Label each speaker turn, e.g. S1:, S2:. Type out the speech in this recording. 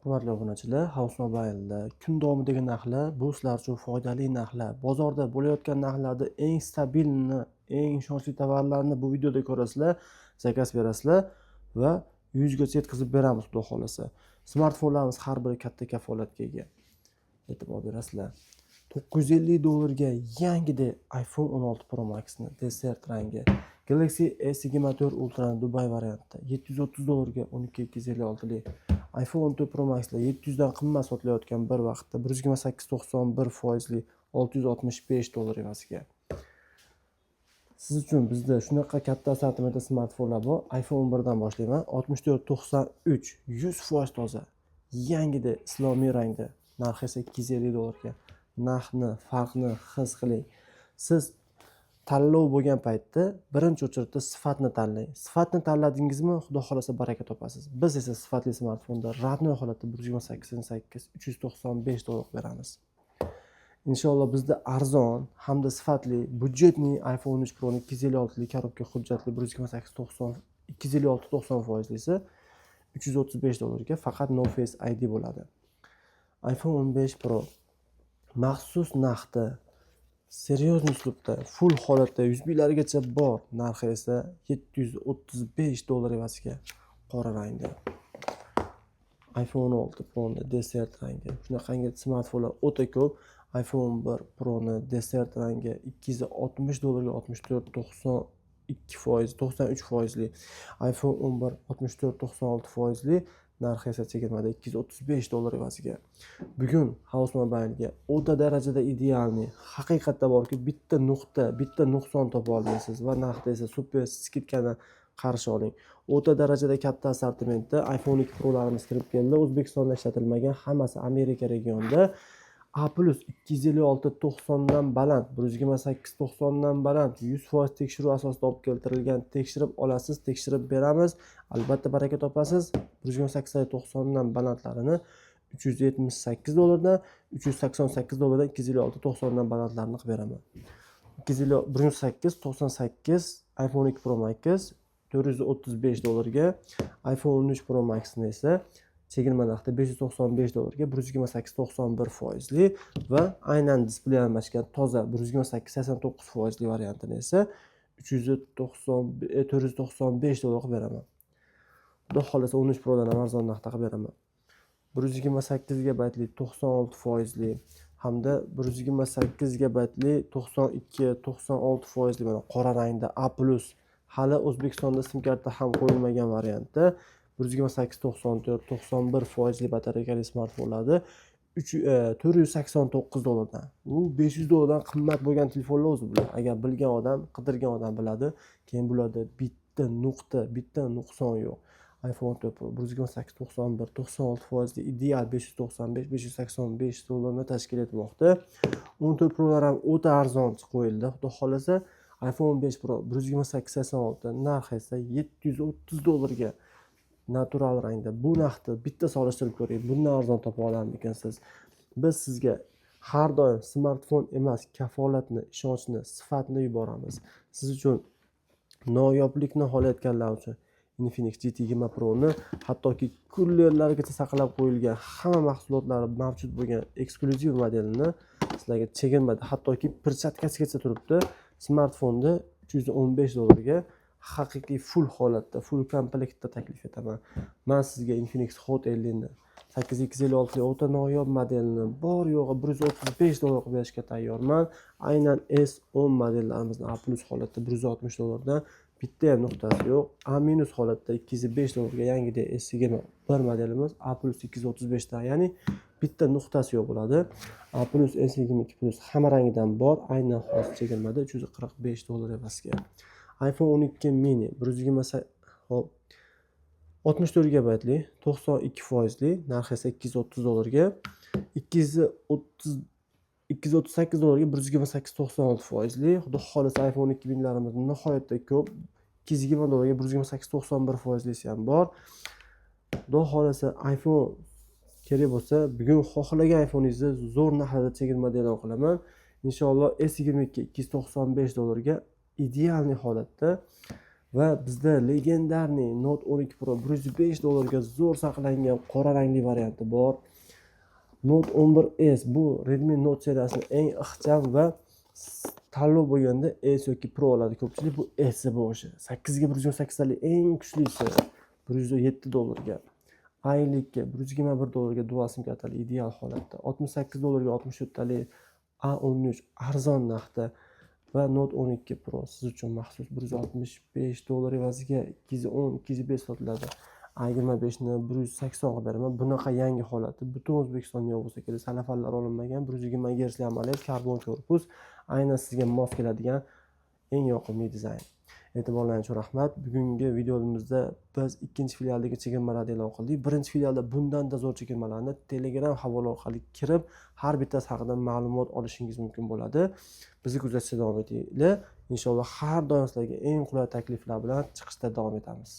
S1: Hurmatli obunachilar, House Mobile'da kun davomidagi narxlar bu sizlar uchun foydali narxlar. Bozorda bo'layotgan narxlarda eng stabilni, eng ishonchli tovarlarni bu videoda ko'rasizlar, zakaz berasizlar va yuzgacha yetkazib beramiz xudo xolasa. Smartfonlarimiz har biri katta kafolatga ega. E'tibor berasizlar. $950 yangida iPhone 16 Pro Max'ni desert rangi, Galaxy S24 Ultra'ni Dubai variantida $730 12 lik iPhone 14 Pro Max'lar 700 dan qimmat sotilayotgan bir vaqtda 128.91% $665 evaziga. Siz uchun bizda shunaqa katta assortimentda smartfonlar bor. iPhone 11 dan boshlayman. 6493 100% toza. Yangida islomiy rangda. Narxi esa $250. Narxni, farqni his qiling. Siz tanlov bo'lgan paytda birinchi o'chirda sifatni tanlang. Sifatni tanladingizmi, xudo xolasa baraka topasiz. Biz esa sifatli smartfonda radnoy holatda $128.85 beramiz. Inshaalloh bizda arzon hamda sifatli budjetli iPhone 13 Pro 256 lik korobka hujjatli 256.90% esa $335 ga faqat No Face ID bo'ladi. iPhone 15 Pro maxsus narxda, seryozni uslubda, full holatda 100 minglargacha bor. Narxi esa $735 evaziga qora rangda. iPhone 16 Pro ni desert rangi. Shunaqangi smartfonlar o'ta ko'p. iPhone 11 Pro ni desert rangi $260 63% lik. iPhone 11 64.96% lik. Narxi esa chegirmada $235 evaziga. Bugun House Mobile'ga o'ta darajada idealni, haqiqatda borki bitta nuqson topa olmaysiz va narxda esa super skidkani qarshi oling. O'ta darajada katta assortimentda iPhone 2 Pro'larimiz kirib keldi. O'zbekistonda ishlatilmagan, hammasi Amerika regionida. A+ 256.90 dan baland, 128.90 dan baland, 100% tekshiruv asosida olib keltirilgan. Tekshirib olasiz, tekshirib beramiz. Albatta baraka topasiz. 128.90 dan balandlarini $378 dan, $388 dan, $256.90 dan balandlarini qilib beraman. 128.98 iPhone 2 Pro Max $435 ga, iPhone 13 Pro Max'ni esa chegirma narxda $595 ga 128.91% lik va aynan displey almashgan toza 128.89% lik variantini esa $495 qilib beraman. Xudo xolasa 13 Pro dan ham arzon narxda qilib beraman. 128 GB lik 96% lik hamda 128 GB lik 92-96% lik mana qora rangda A+, hali O'zbekistonda sim karta ham qo'yilmagan variantda 128-94-91% lik batareyali smartfonlarda $489 dan. U $500 dan qimmat bo'lgan telefonlar o'zi bular. Agar bilgan odam, qidirgan odam biladi. Keyin bularda bitta nuqson yo'q. iPhone 14 Pro 128-91-96% ideal $595-585 tashkil etmoqda. 14 Pro'lar ham o'ta arzon qo'yildi. Xudo xolasa iPhone 15 Pro 128-86 narxi esa $730 ga natural rangda. Bu narxda bitta solishtirib ko'ring. Bundan arzon topa olarmikansiz? Biz sizga har doim smartfon emas, kafolatni, ishonchni, sifatni yuboramiz. Siz uchun noyoblikni xohlayotganlar uchun Infinix GT20 Pro ni hattoki kullerlargacha saqlab qo'yilgan hamma mahsulotlari mavjud bo'lgan eksklyuziv modelini sizlarga chegirmada, hattoki perchatkasigacha turibdi. Smartfonni $315 ga haqiqiy full holatda, full komplektda taklif etaman. Men sizga Infinix Hot 50 ni 8256 o'ta noyob modelini bor yo'g'i $135 qilib berishga tayyorman. Aynan S10 modellarimizni A+ holatda $160 dan, bitta ham nuqtasi yo'q. A- holatda $205 ga yangida S21 modelimiz A+ 235 dan, ya'ni bitta nuqtasi yo'q bo'ladi. A+ S22+ hamma rangidan bor, aynan hozir chegirmada $345 evaziga. iPhone 12 mini 64 GB lik 92% lik, narxi esa $230 ga, $238 ga 128.96% lik. Xudo xolasa iPhone 12 minilarimiz nihoyatda ko'p. $220 ga 128.91% ham bor. Xudo xolasa iPhone kerak bo'lsa, bugun xohlagan iPhone'ingizni zo'r narxda chegirmada e'lon qilaman. Inshaalloh S22 $295 ga idealniy holatda Va bizda legendarniy Note 12 Pro $105 zo'r saqlangan qora rangli varianti bor. Note 11s bu Redmi Note seriyasining eng ixcham va tanlov bo'lganda S yoki Pro oladi ko'pchilik. Bu S bo'lishi. 8 ga 128 talik eng kuchlisi $107 ga. Aylikka $121 ga dual sim kartali ideal holatda. $68 ga 64 talik A13 arzon narxda va Note 12 Pro siz uchun maxsus $165 evaziga 210 205 sotiladi. A25 ni 180 ga beraman. Bunaqa yangi holati butun O'zbekistonda yo'q bo'lsa kerak. Salafanlar olinmagan 120 Hz AMOLED karbon korpus, aynan sizga mos keladigan eng yoqimli dizayn. E'tiborlaringiz uchun rahmat. Bugungi videomizda biz ikkinchi filialdagi chegirmalarni e'lon qildik. Birinchi filialda bundan-da zo'r chegirmalarni Telegram havola orqali kirib, har bittasi haqida ma'lumot olishingiz mumkin bo'ladi. Bizni kuzatishda davom etinglar. Inshaalloh har doim sizlarga eng qulay takliflar bilan chiqishda davom etamiz.